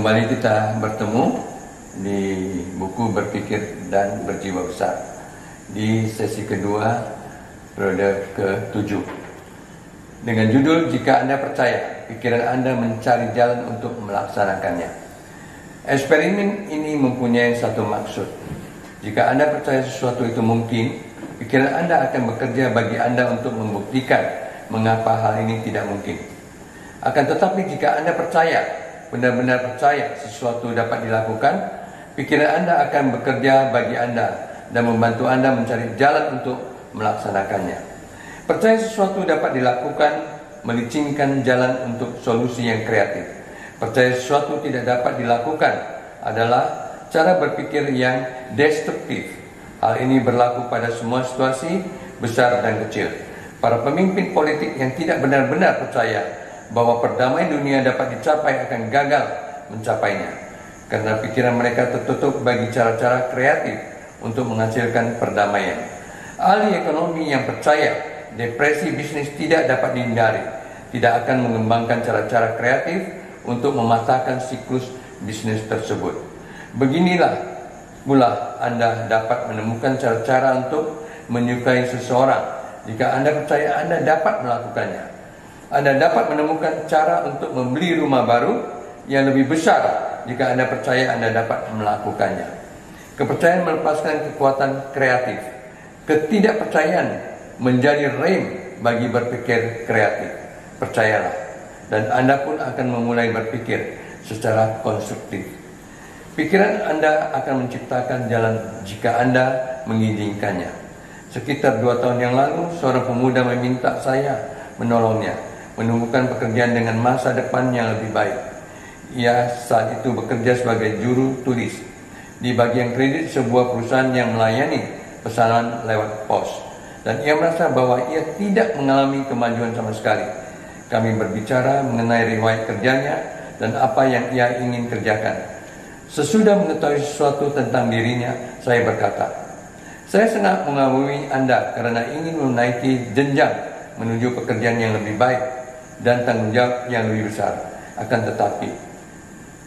Kembali kita bertemu di buku Berpikir dan Berjiwa Besar di sesi kedua periode ke-7 dengan judul Jika Anda Percaya, Pikiran Anda Mencari Jalan untuk Melaksanakannya. Eksperimen ini mempunyai satu maksud. Jika Anda percaya sesuatu itu mungkin, pikiran Anda akan bekerja bagi Anda untuk membuktikan mengapa hal ini tidak mungkin. Akan tetapi jika Anda benar-benar percaya sesuatu dapat dilakukan, pikiran Anda akan bekerja bagi Anda dan membantu Anda mencari jalan untuk melaksanakannya. Percaya sesuatu dapat dilakukan melicinkan jalan untuk solusi yang kreatif. Percaya sesuatu tidak dapat dilakukan adalah cara berpikir yang destruktif. Hal ini berlaku pada semua situasi, besar dan kecil. Para pemimpin politik yang tidak benar-benar percaya bahwa perdamaian dunia dapat dicapai akan gagal mencapainya, karena pikiran mereka tertutup bagi cara-cara kreatif untuk menghasilkan perdamaian. Ahli ekonomi yang percaya depresi bisnis tidak dapat dihindari, tidak akan mengembangkan cara-cara kreatif untuk mematahkan siklus bisnis tersebut. Beginilah pula Anda dapat menemukan cara-cara untuk menyukai seseorang. Jika Anda percaya Anda dapat melakukannya, Anda dapat menemukan cara untuk membeli rumah baru yang lebih besar jika Anda percaya Anda dapat melakukannya. Kepercayaan melepaskan kekuatan kreatif. Ketidakpercayaan menjadi rem bagi berpikir kreatif. Percayalah, dan Anda pun akan memulai berpikir secara konstruktif. Pikiran Anda akan menciptakan jalan jika Anda mengizinkannya. Sekitar 2 tahun yang lalu, seorang pemuda meminta saya menolongnya menemukan pekerjaan dengan masa depan yang lebih baik. Ia saat itu bekerja sebagai juru tulis di bagian kredit sebuah perusahaan yang melayani pesanan lewat pos, dan ia merasa bahwa ia tidak mengalami kemajuan sama sekali. Kami berbicara mengenai riwayat kerjanya dan apa yang ia ingin kerjakan. Sesudah mengetahui sesuatu tentang dirinya, saya berkata, "Saya sangat mengagumi Anda karena ingin menaiki jenjang menuju pekerjaan yang lebih baik dan tanggung jawab yang lebih besar. Akan tetapi,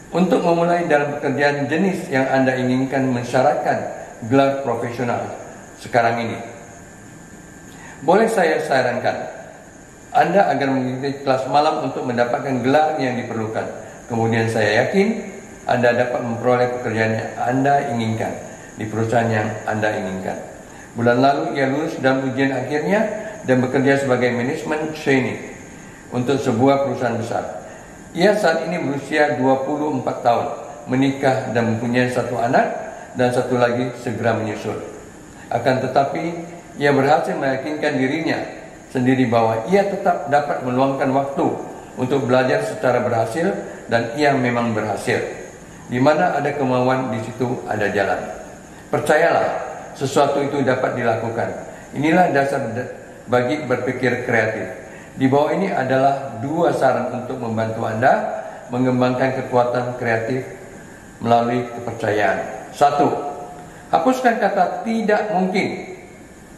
untuk memulai dalam pekerjaan jenis yang Anda inginkan mensyaratkan gelar profesional sekarang ini. Boleh saya sarankan Anda agar mengikuti kelas malam untuk mendapatkan gelar yang diperlukan. Kemudian saya yakin Anda dapat memperoleh pekerjaan yang Anda inginkan di perusahaan yang Anda inginkan." Bulan lalu ia lulus dalam ujian akhirnya dan bekerja sebagai manajemen trainee untuk sebuah perusahaan besar. Ia saat ini berusia 24 tahun, menikah dan mempunyai 1 anak, dan 1 lagi segera menyusul. Akan tetapi, ia berhasil meyakinkan dirinya sendiri bahwa ia tetap dapat meluangkan waktu untuk belajar secara berhasil, dan ia memang berhasil. Di mana ada kemauan, di situ ada jalan. Percayalah, sesuatu itu dapat dilakukan. Inilah dasar bagi berpikir kreatif. Di bawah ini adalah 2 saran untuk membantu Anda mengembangkan kekuatan kreatif melalui kepercayaan. 1. Hapuskan kata tidak mungkin,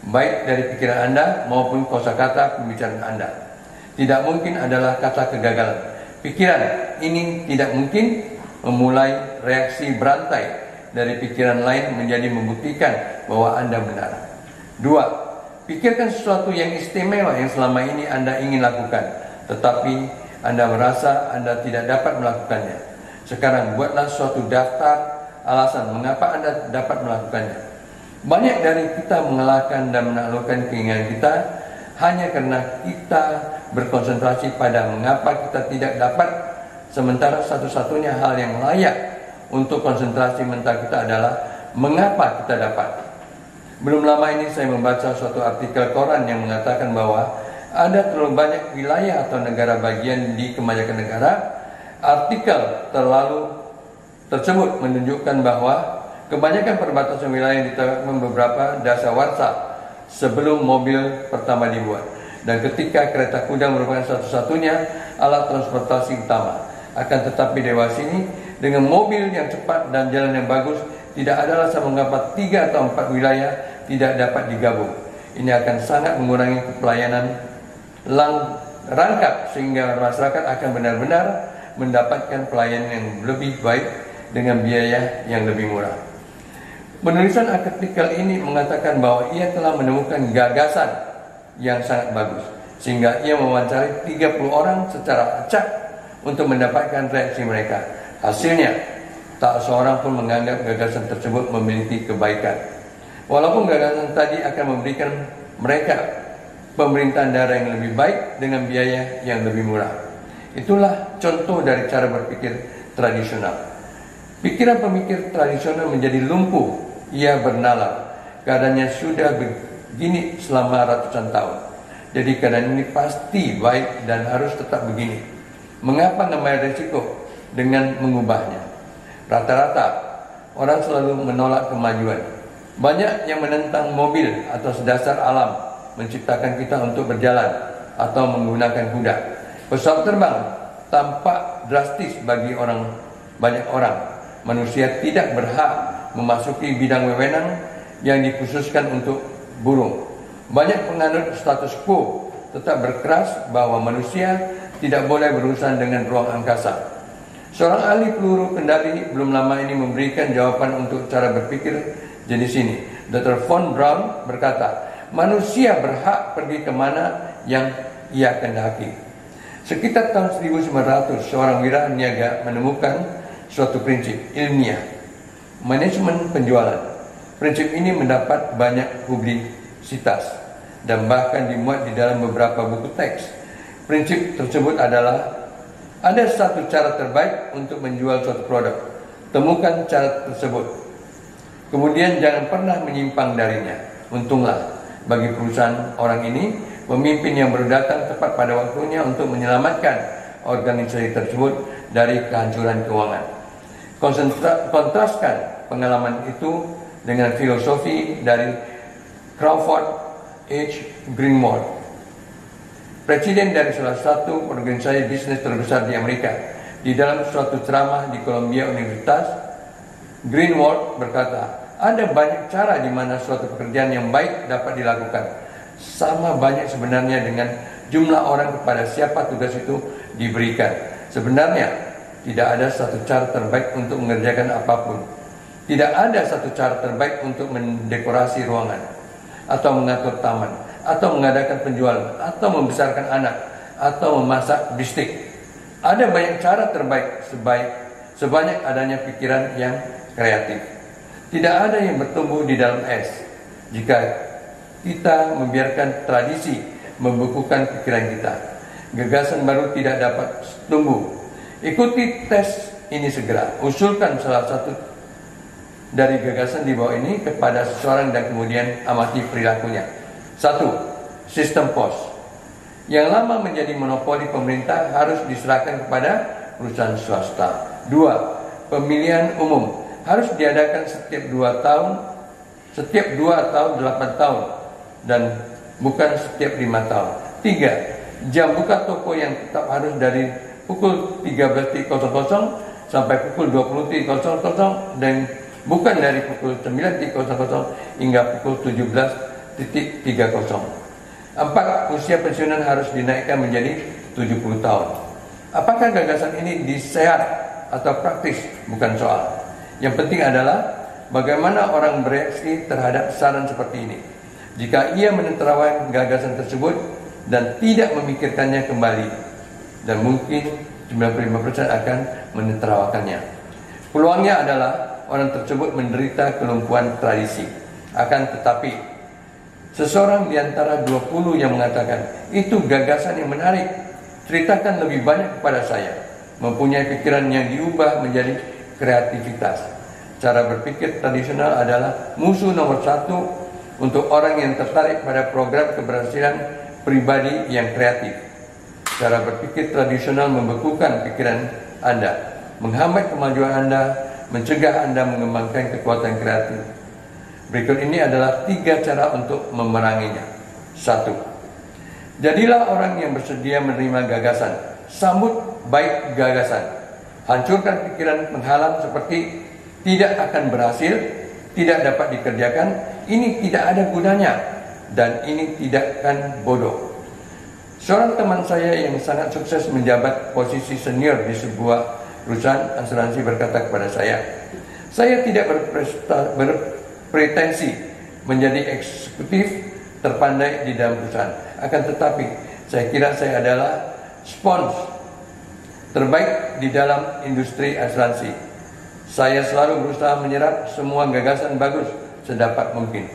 baik dari pikiran Anda maupun kosakata pembicaraan Anda. Tidak mungkin adalah kata kegagalan. Pikiran ini tidak mungkin memulai reaksi berantai dari pikiran lain menjadi membuktikan bahwa Anda benar. 2. Pikirkan sesuatu yang istimewa yang selama ini Anda ingin lakukan, tetapi Anda merasa Anda tidak dapat melakukannya. Sekarang buatlah suatu daftar alasan mengapa Anda dapat melakukannya. Banyak dari kita mengalahkan dan menaklukkan keinginan kita hanya karena kita berkonsentrasi pada mengapa kita tidak dapat, sementara satu-satunya hal yang layak untuk konsentrasi mental kita adalah mengapa kita dapat. Belum lama ini saya membaca suatu artikel koran yang mengatakan bahwa ada terlalu banyak wilayah atau negara bagian di kebanyakan negara. Artikel tersebut menunjukkan bahwa kebanyakan perbatasan wilayah ditetapkan beberapa dasawarsa sebelum mobil pertama dibuat, dan ketika kereta kuda merupakan satu-satunya alat transportasi utama. Akan tetapi dewas ini dengan mobil yang cepat dan jalan yang bagus, tidak ada alasan mengapa 3 atau 4 wilayah tidak dapat digabung. Ini akan sangat mengurangi pelayanan rangkap sehingga masyarakat akan benar-benar mendapatkan pelayanan yang lebih baik dengan biaya yang lebih murah. Penulisan artikel ini mengatakan bahwa ia telah menemukan gagasan yang sangat bagus, sehingga ia mewawancari 30 orang secara acak untuk mendapatkan reaksi mereka. Hasilnya, tak seorang pun menganggap gagasan tersebut memiliki kebaikan. Walaupun gagasan tadi akan memberikan mereka pemerintahan daerah yang lebih baik dengan biaya yang lebih murah. Itulah contoh dari cara berpikir tradisional. Pikiran pemikir tradisional menjadi lumpuh, ia bernalar. Keadaannya sudah begini selama ratusan tahun. Jadi keadaan ini pasti baik dan harus tetap begini. Mengapa namanya resiko dengan mengubahnya? Rata-rata orang selalu menolak kemajuan. Banyak yang menentang mobil atau dasar alam menciptakan kita untuk berjalan atau menggunakan kuda. Pesawat terbang tampak drastis bagi banyak orang. Manusia tidak berhak memasuki bidang wewenang yang dikhususkan untuk burung. Banyak penganut status quo tetap berkeras bahwa manusia tidak boleh berurusan dengan ruang angkasa. Seorang ahli peluru kendali belum lama ini memberikan jawaban untuk cara berpikir jenis ini. Dr. Von Braun berkata, manusia berhak pergi kemana yang ia kehendaki. Sekitar tahun 1900, seorang wiraniaga menemukan suatu prinsip ilmiah, manajemen penjualan. Prinsip ini mendapat banyak publisitas dan bahkan dimuat di dalam beberapa buku teks. Prinsip tersebut adalah ada satu cara terbaik untuk menjual suatu produk. Temukan cara tersebut. Kemudian jangan pernah menyimpang darinya. Untunglah bagi perusahaan orang ini, pemimpin yang baru datang tepat pada waktunya untuk menyelamatkan organisasi tersebut dari kehancuran keuangan. Kontraskan pengalaman itu dengan filosofi dari Crawford H. Greenwald, presiden dari salah satu organisasi bisnis terbesar di Amerika. Di dalam suatu ceramah di Columbia Universitas, Greenwald berkata, ada banyak cara di mana suatu pekerjaan yang baik dapat dilakukan. Sama banyak sebenarnya dengan jumlah orang kepada siapa tugas itu diberikan. Sebenarnya tidak ada satu cara terbaik untuk mengerjakan apapun. Tidak ada satu cara terbaik untuk mendekorasi ruangan, atau mengatur taman, atau mengadakan penjualan, atau membesarkan anak, atau memasak bistik. Ada banyak cara terbaik sebanyak adanya pikiran yang kreatif. Tidak ada yang bertumbuh di dalam es jika kita membiarkan tradisi membukukan pikiran kita. Gagasan baru tidak dapat tumbuh. Ikuti tes ini segera. Usulkan salah satu dari gagasan di bawah ini kepada seseorang dan kemudian amati perilakunya. 1. Sistem pos. Yang lama menjadi monopoli pemerintah harus diserahkan kepada perusahaan swasta. 2. Pemilihan umum harus diadakan setiap 2 tahun, setiap 2 tahun 8 tahun, dan bukan setiap 5 tahun. 3. Jam buka toko yang tetap harus dari pukul 13.00 sampai pukul 20.00 dan bukan dari pukul 9.00 hingga pukul 17.30. 4. Usia pensiunan harus dinaikkan menjadi 70 tahun. Apakah gagasan ini disehat atau praktis? Bukan soal. Yang penting adalah bagaimana orang bereaksi terhadap saran seperti ini. Jika ia menertawakan gagasan tersebut dan tidak memikirkannya kembali, dan mungkin 95% akan menertawakannya. Peluangnya adalah orang tersebut menderita kelumpuhan tradisi. Akan tetapi, seseorang di antara 20 yang mengatakan, itu gagasan yang menarik, ceritakan lebih banyak kepada saya, mempunyai pikiran yang diubah menjadi kreativitas. Cara berpikir tradisional adalah musuh nomor 1 untuk orang yang tertarik pada program keberhasilan pribadi yang kreatif. Cara berpikir tradisional membekukan pikiran Anda, menghambat kemajuan Anda, mencegah Anda mengembangkan kekuatan kreatif. Berikut ini adalah 3 cara untuk memeranginya. 1. Jadilah orang yang bersedia menerima gagasan. Sambut baik gagasan. Hancurkan pikiran penghalang seperti tidak akan berhasil, tidak dapat dikerjakan, ini tidak ada gunanya, dan ini tidak akan bodoh. Seorang teman saya yang sangat sukses menjabat posisi senior di sebuah perusahaan asuransi berkata kepada saya tidak berpretensi menjadi eksekutif terpandai di dalam perusahaan. Akan tetapi, saya kira saya adalah spons terbaik di dalam industri asuransi. Saya selalu berusaha menyerap semua gagasan bagus sedapat mungkin.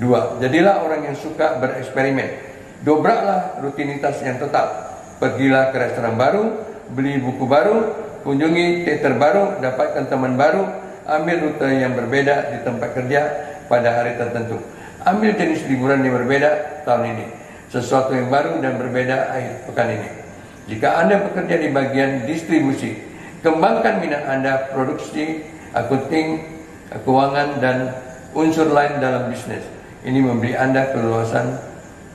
2. Jadilah orang yang suka bereksperimen. Dobraklah rutinitas yang tetap. Pergilah ke restoran baru, beli buku baru, kunjungi teater baru, dapatkan teman baru, ambil rute yang berbeda di tempat kerja pada hari tertentu. Ambil jenis liburan yang berbeda tahun ini, sesuatu yang baru dan berbeda akhir pekan ini. Jika Anda bekerja di bagian distribusi, kembangkan minat Anda produksi, akunting, keuangan, dan unsur lain dalam bisnis. Ini memberi Anda keluasan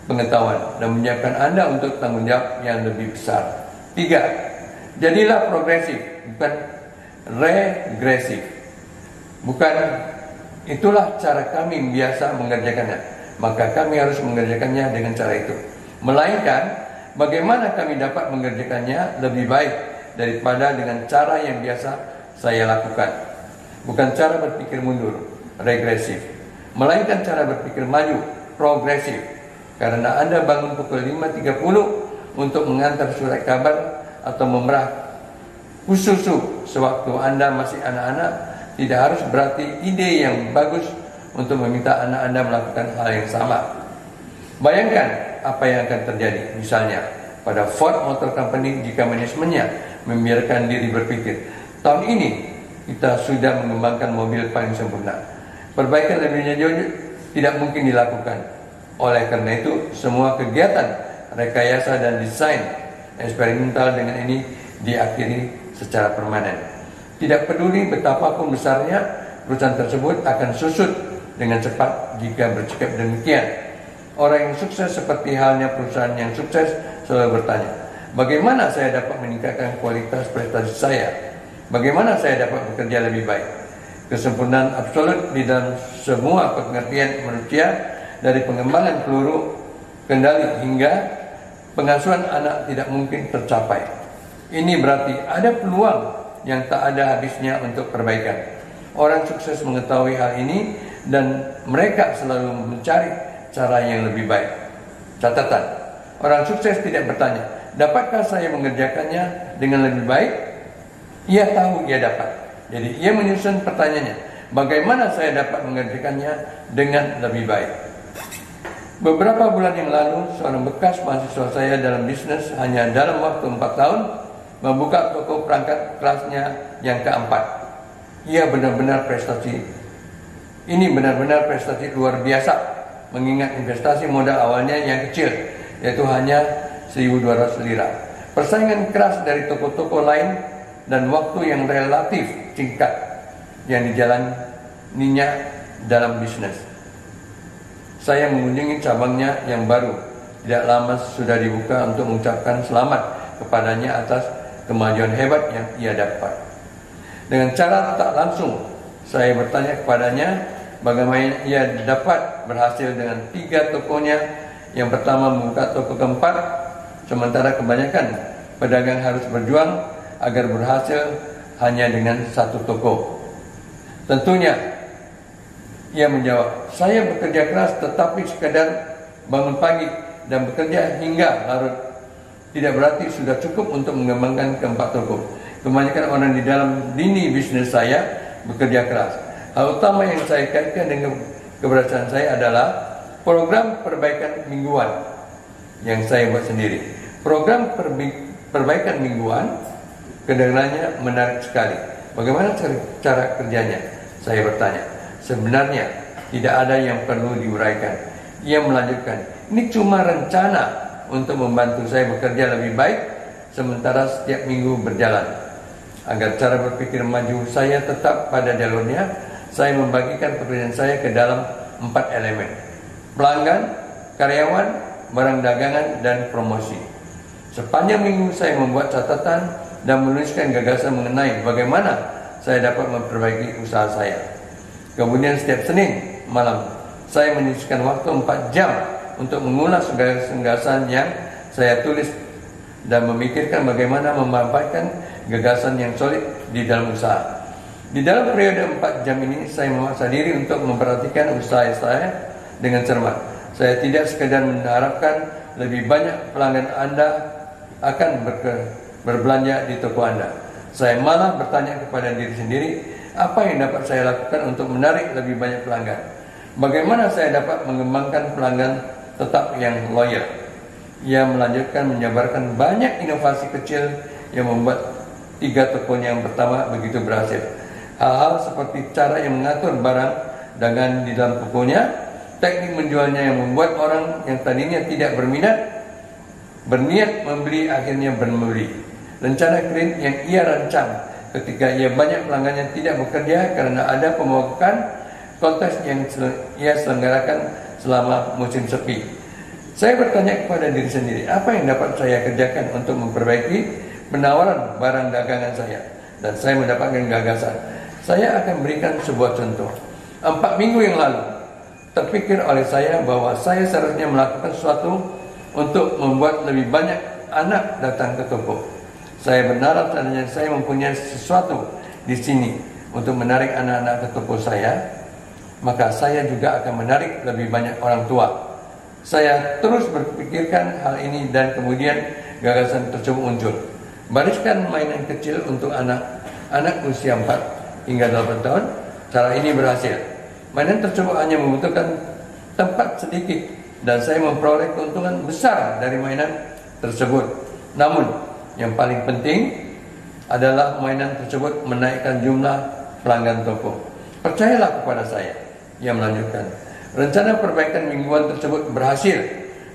pengetahuan dan menyiapkan Anda untuk tanggung jawab yang lebih besar. 3. Jadilah progresif, bukan regresif. Bukan itulah cara kami biasa mengerjakannya, maka kami harus mengerjakannya dengan cara itu. Melainkan, bagaimana kami dapat mengerjakannya lebih baik daripada dengan cara yang biasa saya lakukan. Bukan cara berpikir mundur, regresif, melainkan cara berpikir maju, progresif. Karena Anda bangun pukul 5.30 untuk mengantar surat kabar atau memerah susu sewaktu Anda masih anak-anak, tidak harus berarti ide yang bagus untuk meminta anak Anda melakukan hal yang sama. Bayangkan apa yang akan terjadi misalnya pada Ford Motor Company jika manajemennya membiarkan diri berpikir, tahun ini kita sudah mengembangkan mobil paling sempurna. Perbaikan lebih jauh tidak mungkin dilakukan. Oleh karena itu, semua kegiatan rekayasa dan desain eksperimental dengan ini diakhiri secara permanen. Tidak peduli betapapun besarnya, perusahaan tersebut akan susut dengan cepat jika bersikap demikian. Orang yang sukses seperti halnya perusahaan yang sukses selalu bertanya, bagaimana saya dapat meningkatkan kualitas prestasi saya? Bagaimana saya dapat bekerja lebih baik? Kesempurnaan absolut di dalam semua pengertian manusia, dari pengembangan peluru kendali hingga pengasuhan anak, tidak mungkin tercapai. Ini berarti ada peluang yang tak ada habisnya untuk perbaikan. Orang sukses mengetahui hal ini dan mereka selalu mencari cara yang lebih baik. Catatan, orang sukses tidak bertanya, dapatkah saya mengerjakannya dengan lebih baik? Ia tahu ia dapat. Jadi ia menyusun pertanyaannya, bagaimana saya dapat mengerjakannya dengan lebih baik? Beberapa bulan yang lalu, seorang bekas mahasiswa saya dalam bisnis hanya dalam waktu 4 tahun membuka toko perangkat kelasnya yang keempat. Ia benar-benar prestasi. Ini benar-benar prestasi luar biasa, mengingat investasi modal awalnya yang kecil, yaitu hanya 1.200 lira. Persaingan keras dari toko-toko lain dan waktu yang relatif singkat yang dijalaninya dalam bisnis. Saya mengunjungi cabangnya yang baru, tidak lama sudah dibuka untuk mengucapkan selamat kepadanya atas kemajuan hebat yang ia dapat. Dengan cara tak langsung, saya bertanya kepadanya bagaimana ia dapat berhasil dengan 3 tokonya. Yang pertama membuka toko keempat, sementara kebanyakan pedagang harus berjuang agar berhasil hanya dengan 1 toko. Tentunya ia menjawab, saya bekerja keras tetapi sekadar bangun pagi dan bekerja hingga larut tidak berarti sudah cukup untuk mengembangkan keempat toko. Kebanyakan orang di dalam lini bisnis saya bekerja keras. Hal utama yang saya kaitkan dengan keberhasilan saya adalah program perbaikan mingguan yang saya buat sendiri. Program perbaikan mingguan kedengarannya menarik sekali. Bagaimana cara kerjanya? Saya bertanya. Sebenarnya tidak ada yang perlu diuraikan. Ia melanjutkan, ini cuma rencana untuk membantu saya bekerja lebih baik sementara setiap minggu berjalan. Agar cara berpikir maju saya tetap pada jalurnya, saya membagikan pekerjaan saya ke dalam 4 elemen: pelanggan, karyawan, barang dagangan, dan promosi. Sepanjang minggu saya membuat catatan dan menuliskan gagasan mengenai bagaimana saya dapat memperbaiki usaha saya. Kemudian setiap Senin malam saya menyisihkan waktu 4 jam untuk mengulas gagasan yang saya tulis dan memikirkan bagaimana memanfaatkan gagasan yang solid di dalam usaha. Di dalam periode 4 jam ini, saya memaksa diri untuk memperhatikan usaha saya dengan cermat. Saya tidak sekedar mengharapkan lebih banyak pelanggan Anda akan berbelanja di toko Anda. Saya malah bertanya kepada diri sendiri, apa yang dapat saya lakukan untuk menarik lebih banyak pelanggan? Bagaimana saya dapat mengembangkan pelanggan tetap yang loyal? Ia melanjutkan menjabarkan banyak inovasi kecil yang membuat 3 tokonya yang pertama begitu berhasil. Hal-hal seperti cara yang mengatur barang dagangan di dalam tokonya, teknik menjualnya yang membuat orang yang tadinya tidak berniat membeli akhirnya membeli. Rencana kredit yang ia rancang ketika ia banyak pelanggannya tidak bekerja karena ada pemogokan kontes yang ia selenggarakan selama musim sepi. Saya bertanya kepada diri sendiri, apa yang dapat saya kerjakan untuk memperbaiki penawaran barang dagangan saya? Dan saya mendapatkan gagasan. Saya akan berikan sebuah contoh. 4 minggu yang lalu, terpikir oleh saya bahwa saya seharusnya melakukan sesuatu untuk membuat lebih banyak anak datang ke toko. Saya berharap seandainya saya mempunyai sesuatu di sini untuk menarik anak-anak ke toko saya, maka saya juga akan menarik lebih banyak orang tua. Saya terus berpikirkan hal ini dan kemudian gagasan tersebut muncul. Bariskan mainan kecil untuk anak usia 4 hingga 8 tahun. Cara ini berhasil. Mainan tersebut hanya membutuhkan tempat sedikit dan saya memperoleh keuntungan besar dari mainan tersebut. Namun, yang paling penting adalah mainan tersebut menaikkan jumlah pelanggan toko. Percayalah kepada saya. Ia melanjutkan. Rencana perbaikan mingguan tersebut berhasil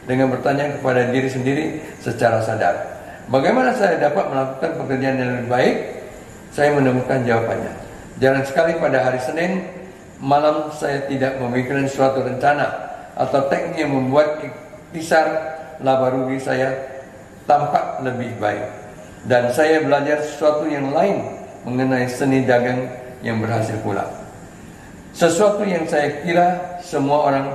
dengan bertanya kepada diri sendiri secara sadar. Bagaimana saya dapat melakukan pekerjaan yang lebih baik? Saya menemukan jawabannya. Jarang sekali pada hari Senin malam saya tidak memikirkan suatu rencana atau teknik yang membuat ikhtisar laba rugi saya tampak lebih baik. Dan saya belajar sesuatu yang lain mengenai seni dagang yang berhasil pula. Sesuatu yang saya kira semua orang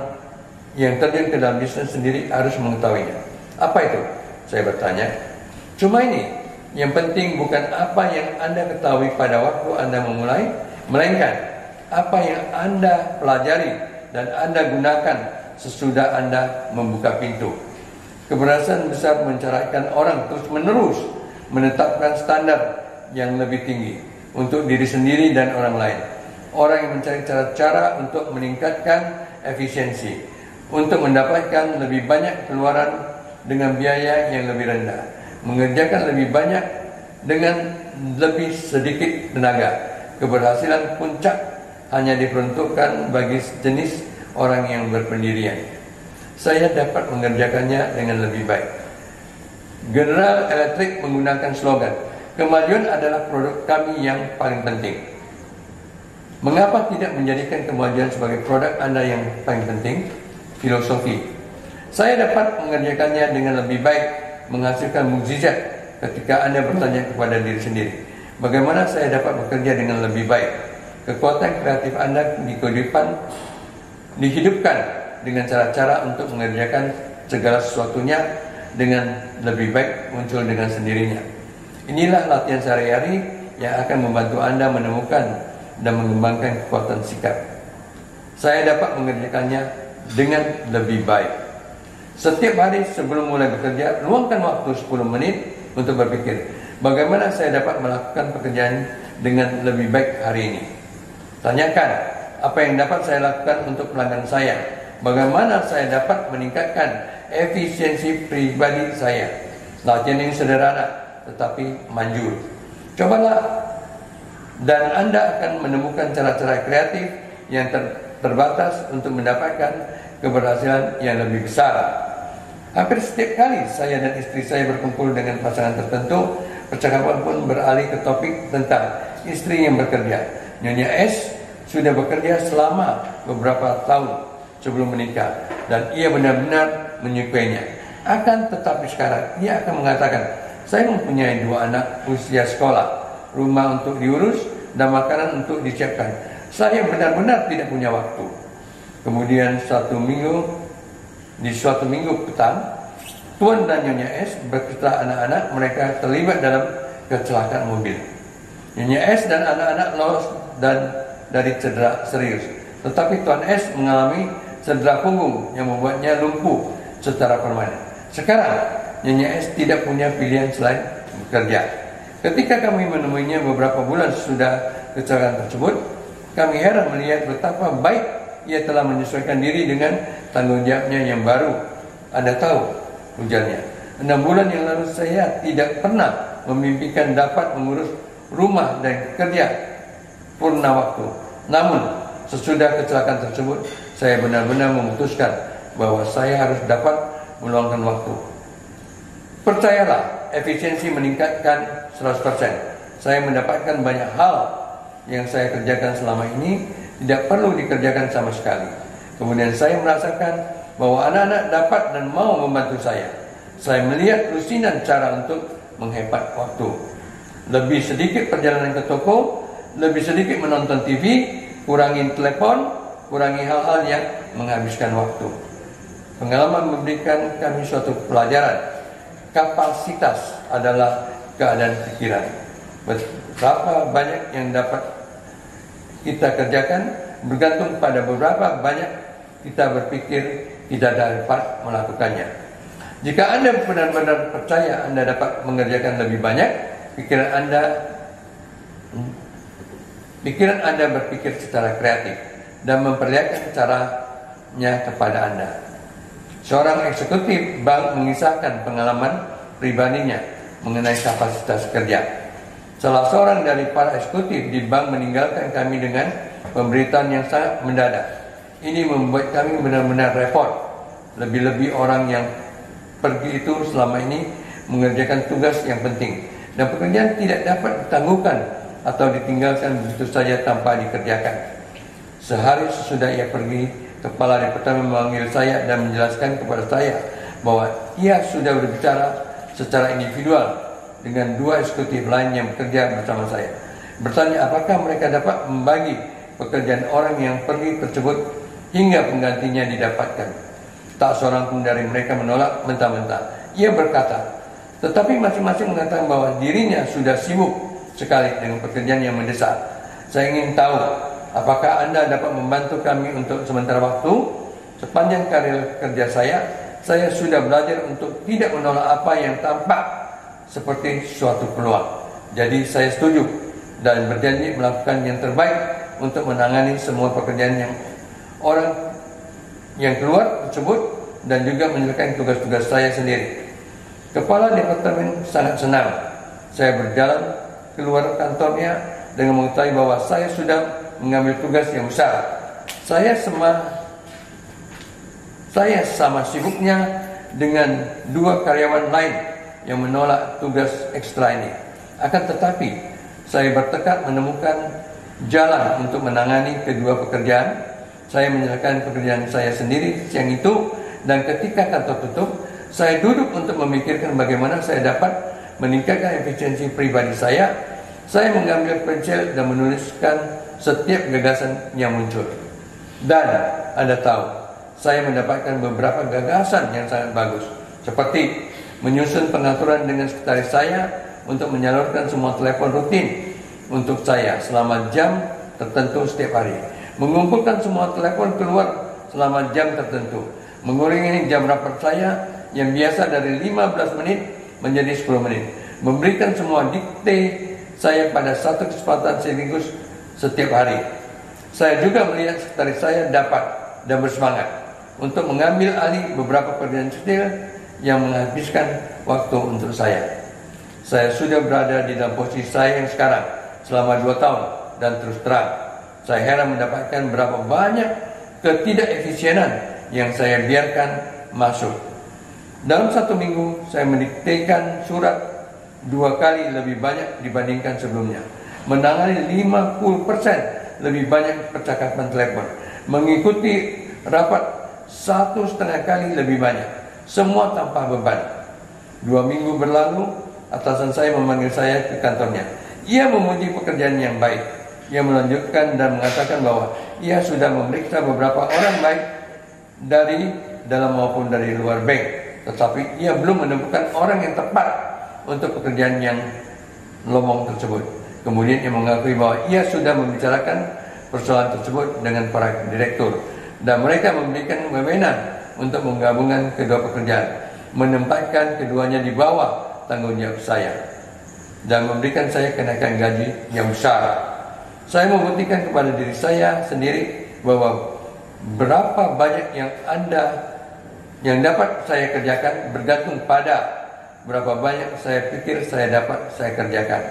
yang terjun ke dalam bisnis sendiri harus mengetahuinya. Apa itu? Saya bertanya. Cuma ini. Yang penting bukan apa yang Anda ketahui pada waktu Anda memulai, melainkan apa yang Anda pelajari dan Anda gunakan sesudah Anda membuka pintu. Keberhasilan besar mencerahkan orang terus-menerus menetapkan standar yang lebih tinggi untuk diri sendiri dan orang lain. Orang yang mencari cara-cara untuk meningkatkan efisiensi, untuk mendapatkan lebih banyak keluaran dengan biaya yang lebih rendah, mengerjakan lebih banyak dengan lebih sedikit tenaga. Keberhasilan puncak hanya diperuntukkan bagi jenis orang yang berpendirian. Saya dapat mengerjakannya dengan lebih baik. General Electric menggunakan slogan, kemajuan adalah produk kami yang paling penting. Mengapa tidak menjadikan kemajuan sebagai produk Anda yang paling penting? Filosofi. Saya dapat mengerjakannya dengan lebih baik, menghasilkan mukjizat ketika Anda bertanya kepada diri sendiri, bagaimana saya dapat bekerja dengan lebih baik? Kekuatan kreatif Anda di kehidupan dihidupkan dengan cara-cara untuk mengerjakan segala sesuatunya dengan lebih baik muncul dengan sendirinya. Inilah latihan sehari-hari yang akan membantu Anda menemukan dan mengembangkan kekuatan sikap. Saya dapat mengerjakannya dengan lebih baik. Setiap hari sebelum mulai bekerja, luangkan waktu 10 menit untuk berpikir, bagaimana saya dapat melakukan pekerjaan dengan lebih baik hari ini. Tanyakan, apa yang dapat saya lakukan untuk pelanggan saya? Bagaimana saya dapat meningkatkan efisiensi pribadi saya? Latihan yang sederhana, tetapi manjur. Cobalah, dan Anda akan menemukan cara-cara kreatif yang terbatas untuk mendapatkan keberhasilan yang lebih besar. Hampir setiap kali saya dan istri saya berkumpul dengan pasangan tertentu, percakapan pun beralih ke topik tentang istri yang bekerja. Nyonya S sudah bekerja selama beberapa tahun sebelum menikah dan ia benar-benar menyukainya. Akan tetapi sekarang ia akan mengatakan, saya mempunyai 2 anak usia sekolah, rumah untuk diurus dan makanan untuk disiapkan. Saya benar-benar tidak punya waktu. Kemudian di suatu minggu petang, Tuan dan Nyonya S beserta anak-anak mereka terlibat dalam kecelakaan mobil. Nyonya S dan anak-anak lolos dan dari cedera serius, tetapi Tuan S mengalami cedera punggung yang membuatnya lumpuh secara permanen. Sekarang Nyonya S tidak punya pilihan selain bekerja. Ketika kami menemuinya beberapa bulan sesudah kecelakaan tersebut, kami heran melihat betapa baik ia telah menyesuaikan diri dengan tanggung jawabnya yang baru. Anda tahu, ujarnya, 6 bulan yang lalu saya tidak pernah memimpikan dapat mengurus rumah dan kerja purna waktu. Namun, sesudah kecelakaan tersebut, saya benar-benar memutuskan bahwa saya harus dapat meluangkan waktu. Percayalah, efisiensi meningkatkan 100%. Saya mendapatkan banyak hal yang saya kerjakan selama ini tidak perlu dikerjakan sama sekali. Kemudian saya merasakan bahwa anak-anak dapat dan mau membantu saya. Saya melihat lusinan cara untuk menghemat waktu. Lebih sedikit perjalanan ke toko, lebih sedikit menonton TV, kurangi telepon, kurangi hal-hal yang menghabiskan waktu. Pengalaman memberikan kami suatu pelajaran. Kapasitas adalah keadaan pikiran. Berapa banyak yang dapat kita kerjakan bergantung pada beberapa banyak kita berpikir tidak dapat melakukannya. Jika Anda benar-benar percaya Anda dapat mengerjakan lebih banyak, pikiran Anda berpikir secara kreatif dan memperlihatkan caranya kepada Anda. Seorang eksekutif bank mengisahkan pengalaman pribadinya mengenai kapasitas kerja. Salah seorang dari para eksekutif di bank meninggalkan kami dengan pemberitaan yang sangat mendadak. Ini membuat kami benar-benar repot. Lebih-lebih orang yang pergi itu selama ini mengerjakan tugas yang penting, dan pekerjaan tidak dapat ditangguhkan atau ditinggalkan begitu saja tanpa dikerjakan. Sehari sesudah ia pergi, kepala departemen memanggil saya dan menjelaskan kepada saya bahwa ia sudah berbicara secara individual dengan 2 eksekutif lain yang bekerja bersama saya. Bertanya apakah mereka dapat membagi pekerjaan orang yang pergi tersebut hingga penggantinya didapatkan. Tak seorang pun dari mereka menolak mentah-mentah. Ia berkata, tetapi masing-masing mengatakan bahwa dirinya sudah sibuk sekali dengan pekerjaan yang mendesak. Saya ingin tahu, apakah Anda dapat membantu kami untuk sementara waktu? Sepanjang karir kerja saya sudah belajar untuk tidak menolak apa yang tampak seperti suatu peluang. Jadi saya setuju dan berjanji melakukan yang terbaik untuk menangani semua pekerjaan yang orang yang keluar tersebut dan juga menyelesaikan tugas-tugas saya sendiri. Kepala departemen sangat senang. Saya berjalan keluar kantornya dengan mengetahui bahwa saya sudah mengambil tugas yang besar. Saya sama sibuknya dengan 2 karyawan lain yang menolak tugas ekstra ini. Akan tetapi, saya bertekad menemukan jalan untuk menangani kedua pekerjaan. Saya menyelesaikan pekerjaan saya sendiri siang itu, dan ketika kantor tutup, saya duduk untuk memikirkan bagaimana saya dapat meningkatkan efisiensi pribadi saya. Saya mengambil pensil dan menuliskan setiap gagasan yang muncul. Dan Anda tahu, saya mendapatkan beberapa gagasan yang sangat bagus, seperti menyusun pengaturan dengan sekretaris saya untuk menyalurkan semua telepon rutin untuk saya selama jam tertentu setiap hari, mengumpulkan semua telepon keluar selama jam tertentu, mengurangi jam rapat saya yang biasa dari 15 menit menjadi 10 menit, memberikan semua dikte saya pada satu kesempatan sekaligus setiap hari. Saya juga melihat sekretaris saya dapat dan bersemangat untuk mengambil alih beberapa pekerjaan kecil yang menghabiskan waktu untuk saya. Saya sudah berada di dalam posisi saya yang sekarang selama 2 tahun, dan terus terang saya heran mendapatkan berapa banyak ketidakefisienan yang saya biarkan masuk. Dalam 1 minggu saya mendiktekan surat 2 kali lebih banyak dibandingkan sebelumnya, menangani 50% lebih banyak percakapan telepon, mengikuti rapat 1,5 kali lebih banyak, semua tanpa beban. 2 minggu berlalu, atasan saya memanggil saya ke kantornya. Ia memuji pekerjaan yang baik. Ia melanjutkan dan mengatakan bahwa ia sudah memeriksa beberapa orang baik dari dalam maupun dari luar bank. tetapi ia belum menemukan orang yang tepat untuk pekerjaan yang lowong tersebut. Kemudian ia mengakui bahwa ia sudah membicarakan persoalan tersebut dengan para direktur dan mereka memberikan wewenang untuk menggabungkan kedua pekerjaan, menempatkan keduanya di bawah tanggung jawab saya dan memberikan saya kenaikan gaji yang besar. Saya membuktikan kepada diri saya sendiri bahwa berapa banyak yang dapat saya kerjakan bergantung pada berapa banyak saya pikir saya dapat saya kerjakan.